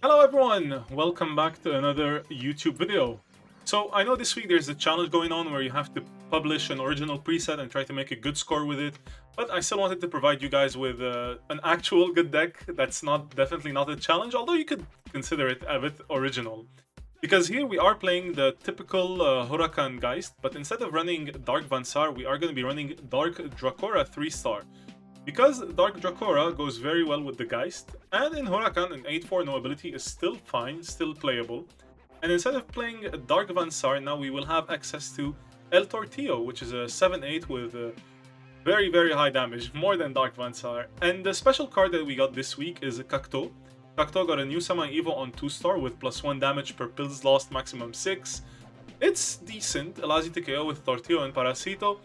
Hello everyone, welcome back to another YouTube video. So I know this week there's a challenge going on where you have to publish an original preset and try to make a good score with it, but I still wanted to provide you guys with an actual good deck that's definitely not a challenge, although you could consider it a bit original. Because here we are playing the typical Huracan Geist, but instead of running Dark Vansar, we are going to be running Dark Dracora 3-star. Because Dark Dracora goes very well with the Geist, and in Huracan an 8-4 no ability is still fine, still playable. And instead of playing Dark Vansar, now we will have access to El Tortillo, which is a 7-8 with very high damage, more than Dark Vansar. And the special card that we got this week is Cactus. Cactus got a new Summon Evo on 2-star with +1 damage per pills lost, maximum 6. It's decent, allows you to KO with Tortillo and Parasito,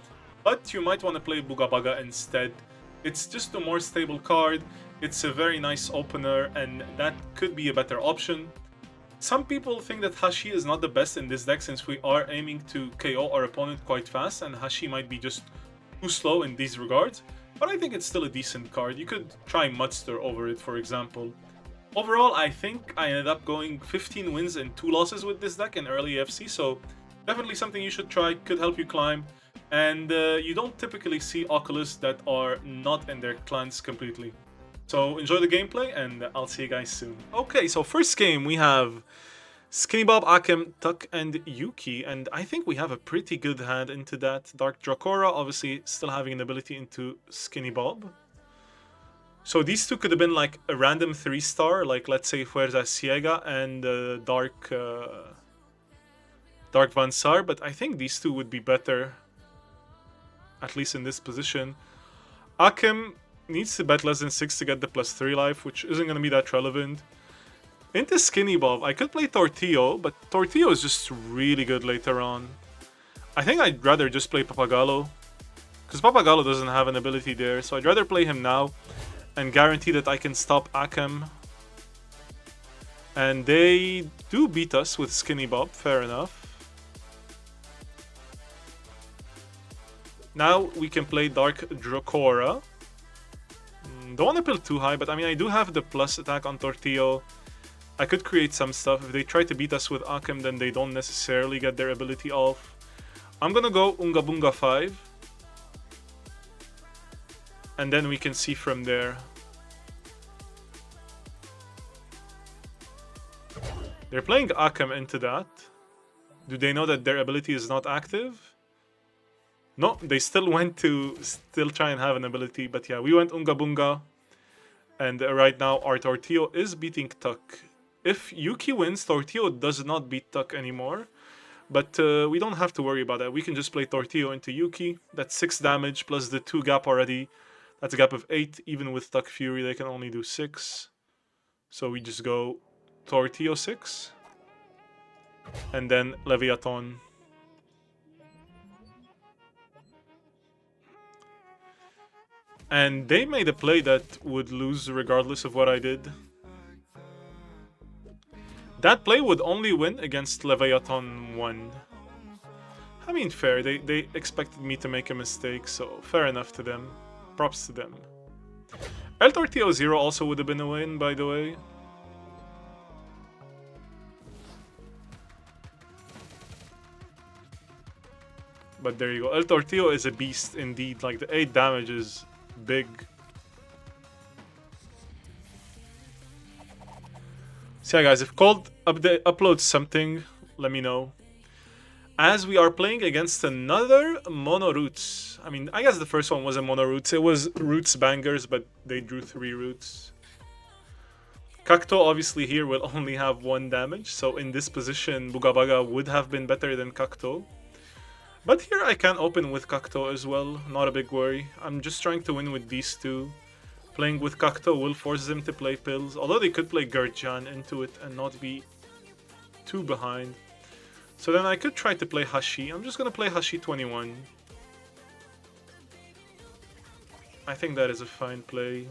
but you might want to play Bugabaga instead. It's just a more stable card, it's a very nice opener, and that could be a better option. Some people think that Hashi is not the best in this deck since we are aiming to KO our opponent quite fast, and Hashi might be just too slow in these regards, but I think it's still a decent card. You could try Mudster over it, for example. Overall, I think I ended up going 15 wins and 2 losses with this deck in early EFC, so definitely something you should try, could help you climb. And you don't typically see Oculus that are not in their clans completely. So enjoy the gameplay, and I'll see you guys soon. Okay, so first game we have Skinny Bob, Akem, Tuck, and Yuki, and I think we have a pretty good hand into that. Dark Dracora, obviously still having an ability into Skinny Bob. So these two could have been like a random 3-star, like let's say Fuerza Ciega and Dark Vansar, but I think these two would be better, at least in this position. Akem needs to bet less than 6 to get the +3 life, which isn't going to be that relevant. Into Skinny Bob, I could play Tortillo, but Tortillo is just really good later on. I think I'd rather just play Papagallo, because Papagallo doesn't have an ability there, so I'd rather play him now and guarantee that I can stop Akem. And they do beat us with Skinny Bob, fair enough. Now we can play Dark Dracora. Don't want to build too high, but I mean I do have the plus attack on Tortillo. I could create some stuff. If they try to beat us with Akem, then they don't necessarily get their ability off. I'm gonna go Unga Bunga 5. And then we can see from there. They're playing Akem into that. Do they know that their ability is not active? No, they still went to try and have an ability, but yeah, we went Unga Bunga. And right now our Tortillo is beating Tuck. If Yuki wins, Tortillo does not beat Tuck anymore. But we don't have to worry about that. We can just play Tortillo into Yuki. That's 6 damage plus the 2 gap already. That's a gap of 8. Even with Tuck Fury, they can only do 6. So we just go Tortillo 6. And then Leviathan. And they made a play that would lose regardless of what I did. That play would only win against Leviathan 1. I mean, fair. They expected me to make a mistake, so fair enough to them. Props to them. El Tortillo 0 also would have been a win, by the way. But there you go. El Tortillo is a beast indeed. Like, the 8 damage is big. So yeah guys, if Cold uploads something, let me know. As we are playing against another Mono Roots. I mean, I guess the first one wasn't Mono Roots, it was Roots Bangers, but they drew 3 Roots. Cactus obviously here will only have 1 damage, so in this position Bugabaga would have been better than Cactus. But here I can open with Cactus as well, not a big worry. I'm just trying to win with these two. Playing with Cactus will force them to play pills, although they could play Gurjan into it and not be too behind. So then I could try to play Hashi. I'm just gonna play Hashi 21. I think that is a fine play.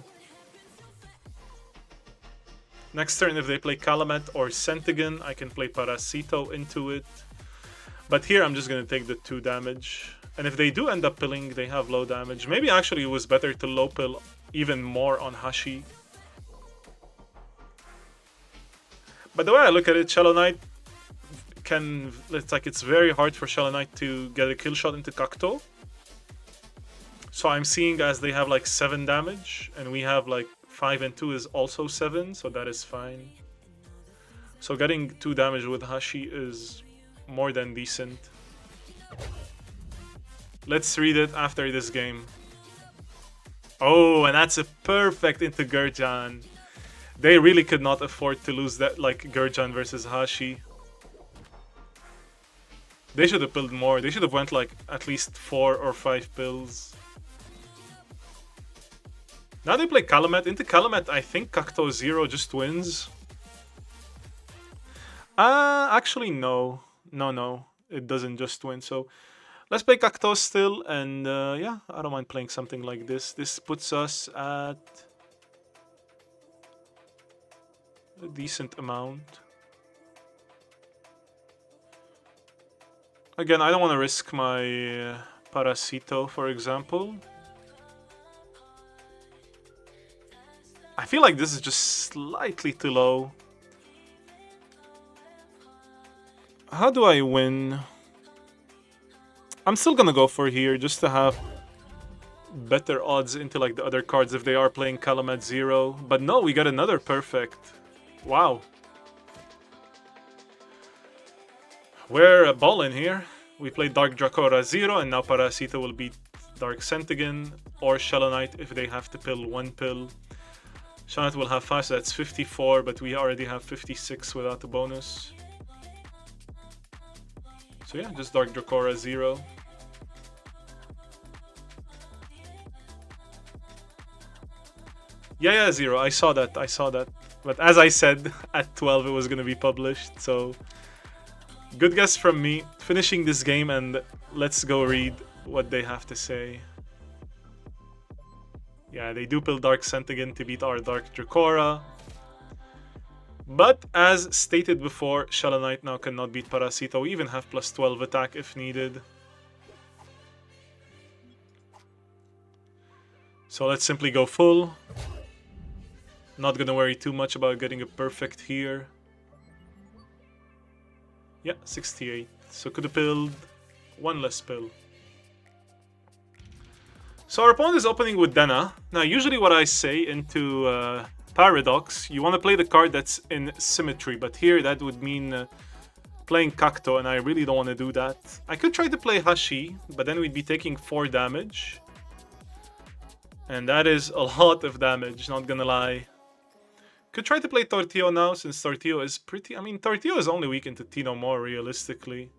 Next turn, if they play Calumet or Centigan, I can play Parasito into it. But here I'm just going to take the 2 damage. And if they do end up pilling, they have low damage. Maybe actually it was better to low pill even more on Hashi. But the way I look at it, Shallow Knight can... It's very hard for Shallow Knight to get a kill shot into Cactus. So I'm seeing as they have like 7 damage, and we have like 5 and 2 is also 7, so that is fine. So getting 2 damage with Hashi is more than decent. Let's read it after this game. Oh, and that's a perfect into Gurjan. They really could not afford to lose that, like Gurjan versus Hashi. They should have pilled more. They should have went like at least 4 or 5 pills. Now they play Calumet. Into Calumet, I think Cactus 0 just wins. Actually, no. No, it doesn't just win. So let's play Cactus still. And yeah, I don't mind playing something like this. This puts us at a decent amount. Again, I don't want to risk my Parasito, for example. I feel like this is just slightly too low. How do I win? I'm still gonna go for here just to have better odds into like the other cards if they are playing Calumet 0. But no, we got another perfect. Wow. We're balling here. We played Dark Dracora 0 and now Parasito will beat Dark Centigan or Shallow Knight if they have to pill 1 pill. Shallow Knight will have 5, so that's 54, but we already have 56 without the bonus. So yeah, just Dark Dracora 0. Yeah, 0. I saw that. But as I said, at 12 it was going to be published, so... Good guess from me. Finishing this game and let's go read what they have to say. Yeah, they do pill Dark Centigan to beat our Dark Dracora. But as stated before, Shallow Knight now cannot beat Parasito. We even have plus 12 attack if needed. So let's simply go full. Not gonna worry too much about getting a perfect here. Yeah, 68. So could have pilled 1 less pill. So our opponent is opening with Dena. Now usually what I say into Paradox, you want to play the card that's in symmetry, but here that would mean playing Cactus, and I really don't want to do that. I could try to play Hashi, but then we'd be taking 4 damage. And that is a lot of damage, not gonna lie. Could try to play Tortillo now, since Tortillo is pretty... I mean, Tortillo is only weak into Tino more, realistically.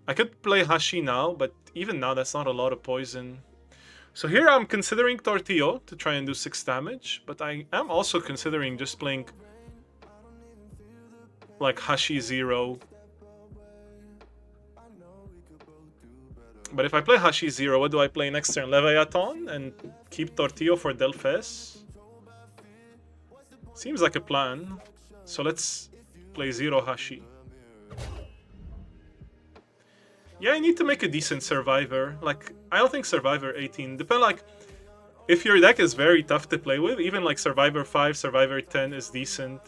I could play Hashi now, but even now, that's not a lot of poison. So here I'm considering Tortillo to try and do 6 damage, but I am also considering just playing like Hashi 0. But if I play Hashi 0, what do I play next turn? Leviathan and keep Tortillo for Delphes? Seems like a plan. So let's play 0 Hashi. Yeah, I need to make a decent Survivor. Like, I don't think Survivor 18... Depend, like, if your deck is very tough to play with, even like Survivor 5, Survivor 10 is decent.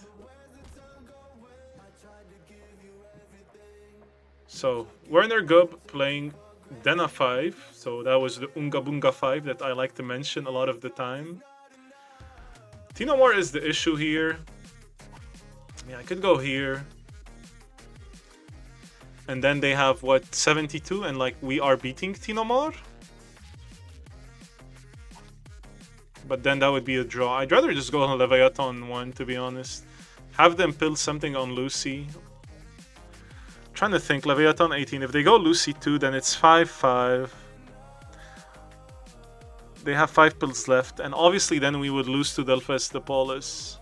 So, Werner Gubb playing Dena 5. So that was the Unga Bunga 5 that I like to mention a lot of the time. Tino More is the issue here. Yeah, I could go here. And then they have, what, 72? And, like, we are beating Tino More? But then that would be a draw. I'd rather just go on Leviathan 1, to be honest. Have them pill something on Lucy. Trying to think, Leviathan 18. If they go Lucy 2, then it's 5-5. They have 5 pills left. And obviously then we would lose to Delphes the Polis.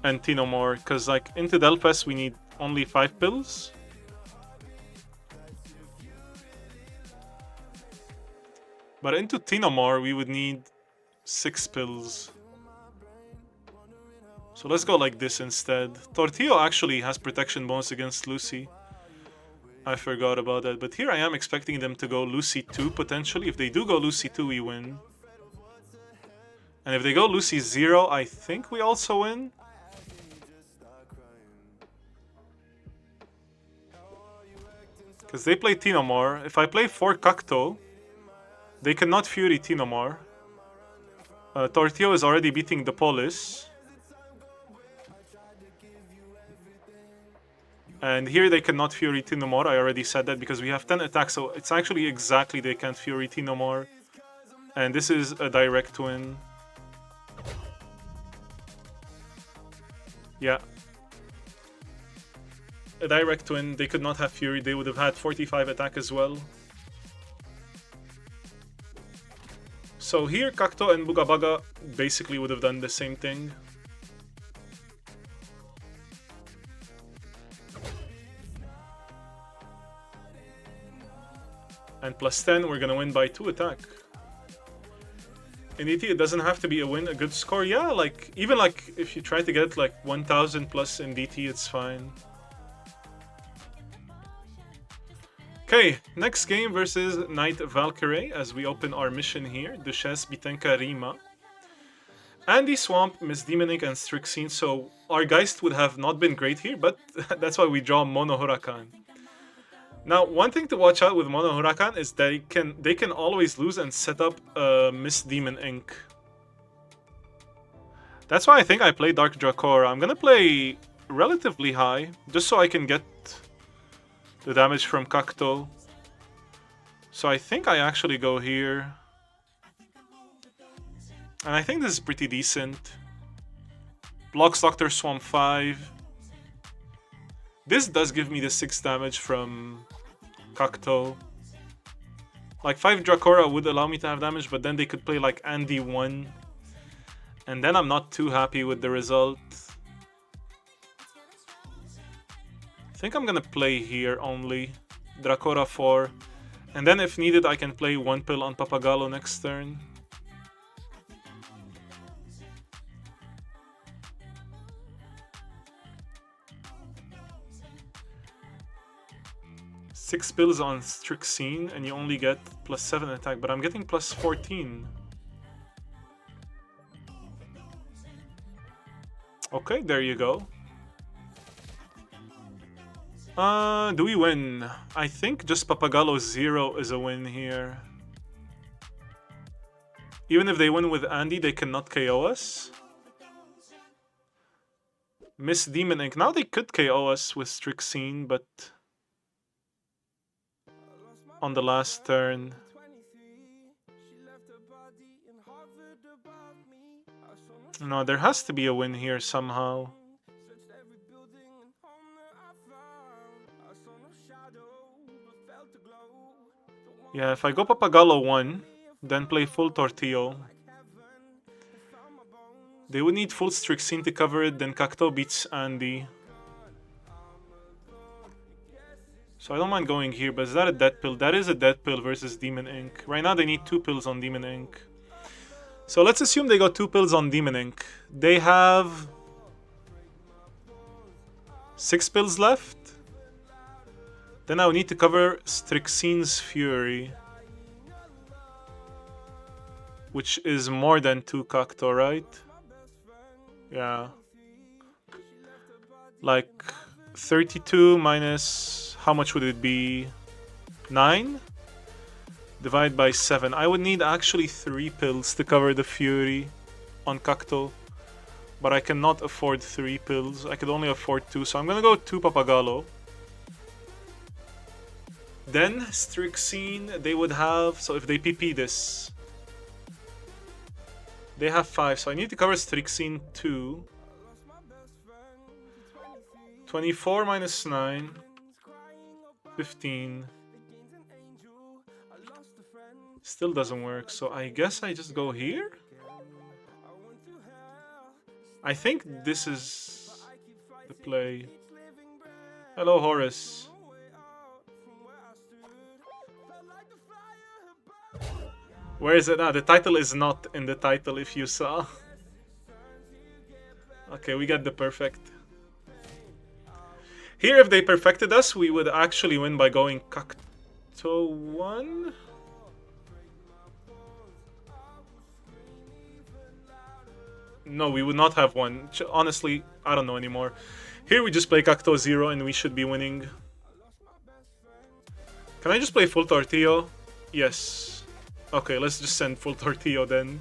And Tino More, because like into Delphes we need only 5 pills. But into Tino More we would need 6 pills. So let's go like this instead. Tortillo actually has protection bonus against Lucy. I forgot about that, but here I am expecting them to go Lucy 2 potentially. If they do go Lucy 2, we win. And if they go Lucy 0, I think we also win. Because they play Tinomor. If I play 4 Cacto, they cannot Fury Tinomor. Tortio is already beating the Polis. And here they cannot Fury Tinomor. I already said that because we have 10 attacks. So it's actually exactly they can't Fury Tinomor. And this is a direct win. Yeah. A direct win. They could not have Fury. They would have had 45 attack as well. So here, Cacto and Bugabaga basically would have done the same thing. And plus 10, we're gonna win by 2 attack. In ET, it doesn't have to be a win, a good score. Yeah, like, even like, if you try to get like 1000 plus in DT, it's fine. Okay, next game versus Knight Valkyrie as we open our mission here. Duchess, Bitenka, Rima. Andy, Swamp, Miss Demonic, and Strixine. So our Geist would have not been great here, but that's why we draw Mono Huracan. Now, one thing to watch out with Mono Huracan is they can always lose and set up Miss Demon Ink. That's why I think I play Dark Dracora. I'm gonna play relatively high, just so I can get the damage from Cacto. So I think I actually go here. And I think this is pretty decent. Blocks Dr. Swamp 5. This does give me the 6 damage from Cacto. Like 5 Dracora would allow me to have damage, but then they could play like Andy 1. And then I'm not too happy with the result. I think I'm gonna play here only. Dracora 4. And then if needed, I can play 1 pill on Papagallo next turn. Six pills on Strixine, and you only get plus 7 attack, but I'm getting plus 14. Okay, there you go. Do we win? I think just Papagallo 0 is a win here. Even if they win with Andy, they cannot KO us. Miss Demon Ink. Now they could KO us with Strixine, but on the last turn. No, there has to be a win here somehow. Yeah, if I go Papagallo 1, then play full Tortillo. They would need full Strixine to cover it, then Cacto beats Andy. So I don't mind going here, but is that a dead pill? That is a dead pill versus Demon Ink. Right now they need 2 pills on Demon Ink. So let's assume they got 2 pills on Demon Ink. They have 6 pills left. Then I would need to cover Strixine's Fury, which is more than 2 Cacto, right? Yeah. Like 32 minus, how much would it be? 9? Divide by 7. I would need actually 3 pills to cover the Fury on Cacto. But I cannot afford 3 pills. I could only afford 2. So I'm gonna go 2 Papagallo. Then Strixine, they would have, so if they PP this, they have 5, so I need to cover Strixine 2. 24 minus 9, 15. Still doesn't work, so I guess I just go here? I think this is the play. Hello, Horace. Where is it now? The title is not in the title if you saw. Okay, we got the perfect. Here, if they perfected us, we would actually win by going Cacto 1. No, we would not have one. Honestly, I don't know anymore. Here we just play Cactus 0 and we should be winning. Can I just play full Tortillo? Yes. Okay, let's just send full Tortillo then.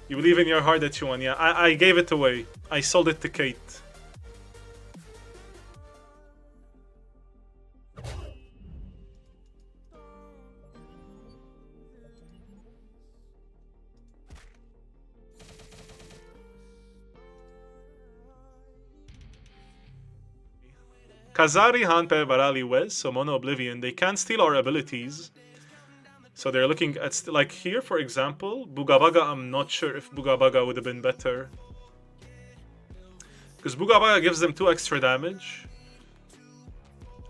You believe in your heart that you won. Yeah, I gave it away. I sold it to Kate. Kazari, Hanpe, Barali, Wes, so Mono Oblivion, they can steal our abilities. So they're looking at, like here for example, Bugabaga, I'm not sure if Bugabaga would have been better. Because Bugabaga gives them 2 extra damage.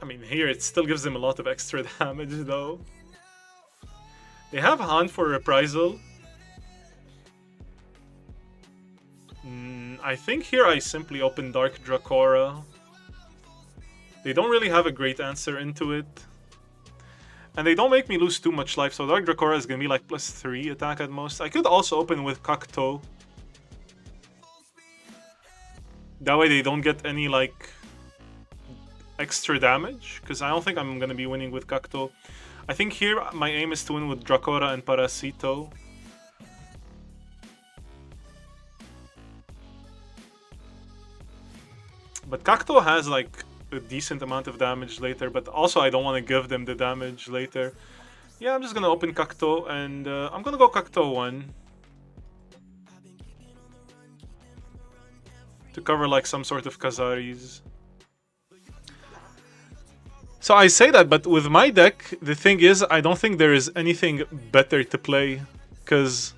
I mean, here it still gives them a lot of extra damage though. They have Han for Reprisal. I think here I simply open Dark Dracora. They don't really have a great answer into it. And they don't make me lose too much life, so Dark Dracora is gonna be like +3 attack at most. I could also open with Cactus. That way they don't get any like extra damage, because I don't think I'm gonna be winning with Cactus. I think here my aim is to win with Dracora and Parasito. But Cactus has like a decent amount of damage later, but also I don't want to give them the damage later. Yeah, I'm just gonna open Cactus and I'm gonna go Cactus 1 to cover like some sort of Kazaris. So I say that, but with my deck, the thing is, I don't think there is anything better to play, because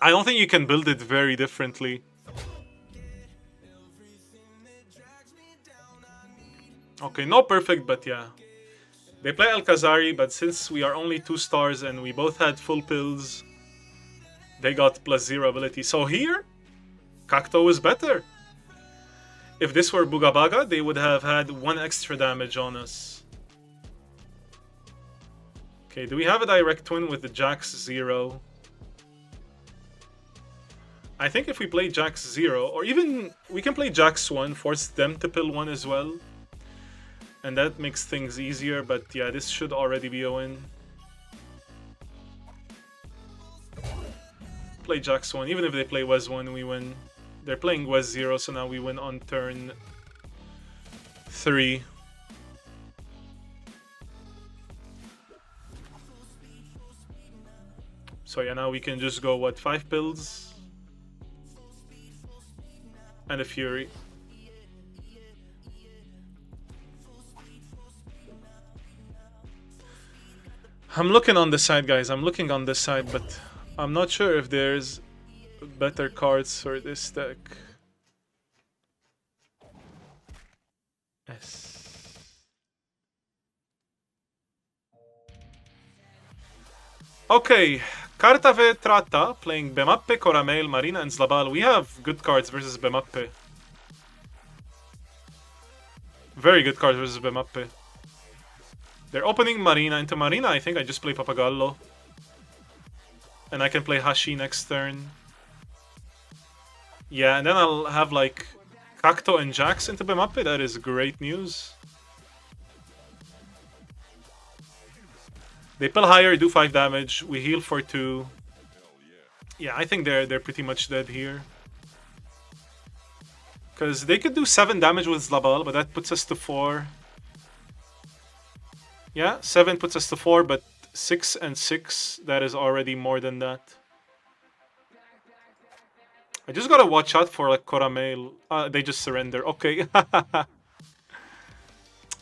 I don't think you can build it very differently. Okay, no perfect, but yeah. They play Alcazari, but since we are only 2 stars and we both had full pills, they got +0 ability. So here, Cactus is better. If this were Bugabaga, they would have had 1 extra damage on us. Okay, do we have a direct twin with the Jax 0? I think if we play Jax 0, or even we can play Jax 1, force them to pill 1 as well. And that makes things easier, but yeah, this should already be a win. Play Jax 1, even if they play Wes 1, we win. They're playing Wes 0, so now we win on turn 3. So yeah, now we can just go, what, 5 pills? And a Fury. I'm looking on the side, guys. I'm looking on this side, but I'm not sure if there's better cards for this deck. Yes. Okay, Carta Vetrata playing Bemappe, Coramel, Marina, and Zlabal. We have good cards versus Bemappe. Very good cards versus Bemappe. They're opening Marina. Into Marina, I think I just play Papagallo. And I can play Hashi next turn. Yeah, and then I'll have like Cactus and Jax into Bemappe. That is great news. They pill higher, do 5 damage. We heal for 2. Yeah, I think they're pretty much dead here. Because they could do 7 damage with Zlabal, but that puts us to 4. Yeah, 7 puts us to 4, but 6 and 6, that is already more than that. I just gotta watch out for like Coramel. They just surrender. Okay.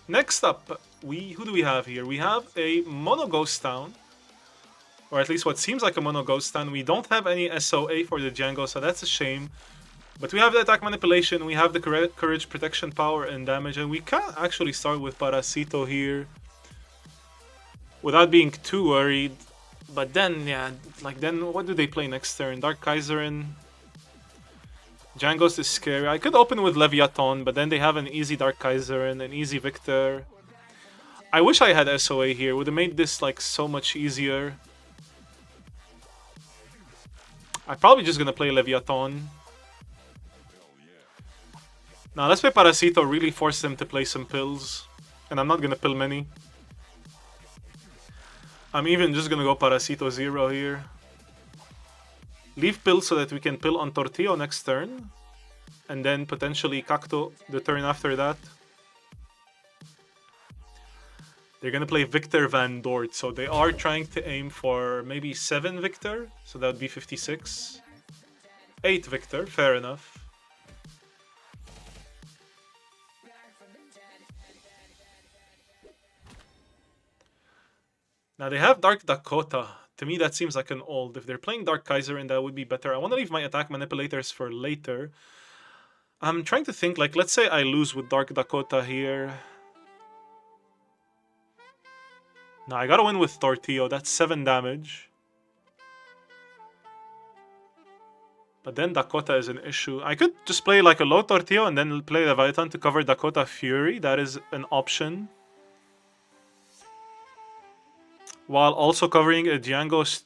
Next up, who do we have here? We have a Mono Ghost Town. Or at least what seems like a Mono Ghost Town. We don't have any SOA for the Django, so that's a shame. But we have the attack manipulation, we have the courage, protection, power, and damage, and we can actually start with Parasito here without being too worried. But then, yeah, like then what do they play next turn? Dark Kaiserin. Django's is scary. I could open with Leviathan, but then they have an easy Dark Kaiserin, an easy Victor. I wish I had SOA here. Would have made this like so much easier. I'm probably just gonna play Leviathan. Now let's play Parasito, really force him to play some pills. And I'm not gonna pill many. I'm even just gonna go Parasito 0 here. Leave pill so that we can pill on Tortillo next turn. And then potentially Cacto the turn after that. They're gonna play Victor Van Dort, so they are trying to aim for maybe 7 Victor, so that would be 56. 8 Victor, fair enough. Now they have Dark Dakota. To me that seems like an old. If they're playing Dark Kaiserin, that would be better. I want to leave my attack manipulators for later. I'm trying to think, like, let's say I lose with Dark Dakota here. No, I gotta win with Tortillo. That's 7 damage. But then Dakota is an issue. I could just play like a low Tortillo and then play Leviathan to cover Dakota Fury. That is an option. While also covering a Django's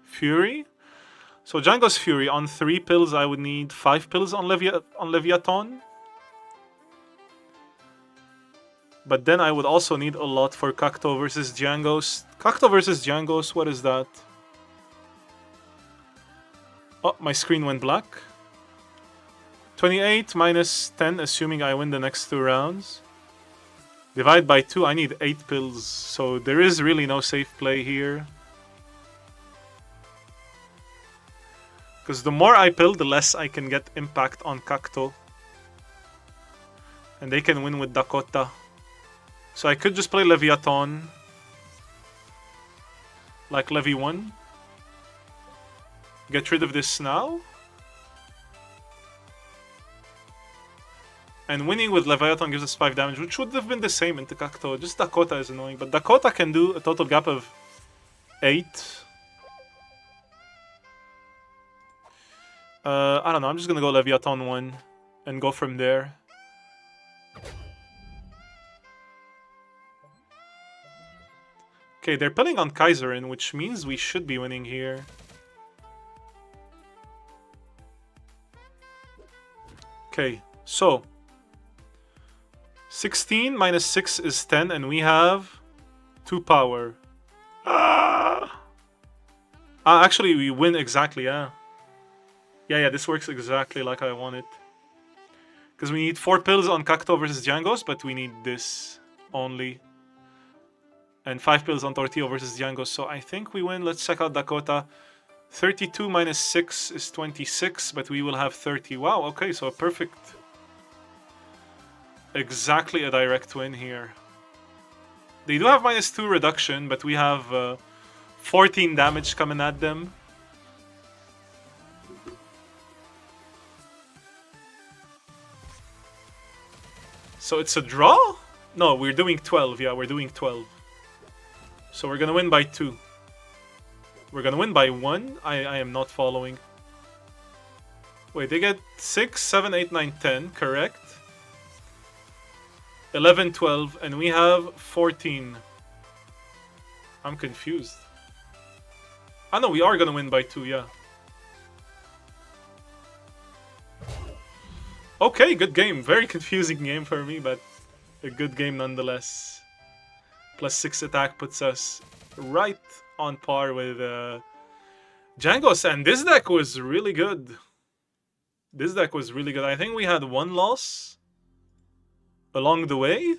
Fury. So Django's Fury, on 3 pills I would need 5 pills on Leviathan. But then I would also need a lot for Cacto versus Django's. Cacto versus Django's, what is that? Oh, my screen went black. 28 minus 10, assuming I win the next 2 rounds. Divide by 2, I need 8 pills. So there is really no safe play here. Because the more I pill, the less I can get impact on Cacto. And they can win with Dakota. So I could just play Leviathan. Like Levi 1. Get rid of this now. And winning with Leviathan gives us 5 damage, which would have been the same into Cacto. Just Dakota is annoying. But Dakota can do a total gap of 8. I don't know, I'm just gonna go Leviathan 1 and go from there. Okay, they're pilling on Kaiserin, which means we should be winning here. Okay, so 16 minus 6 is 10, and we have 2 power. Actually, we win exactly, yeah. Yeah, this works exactly like I want it. Because we need 4 pills on Cacto versus Django's, but we need this only. And 5 pills on Tortillo versus Django. So I think we win. Let's check out Dakota. 32 minus 6 is 26, but we will have 30. Wow, okay, so a perfect... Exactly a direct win here. They do have minus 2 reduction, but we have 14 damage coming at them. So it's a draw? No, we're doing 12. Yeah, we're doing 12. So we're gonna win by 2. We're gonna win by 1. I am not following. Wait, they get 6, 7, 8, 9, 10, correct? 11, 12, and we have 14. I'm confused. Ah no, we are gonna win by 2, yeah. Okay, good game. Very confusing game for me, but a good game nonetheless. Plus 6 attack puts us right on par with Django's, and this deck was really good. This deck was really good. I think we had 1 loss along the way.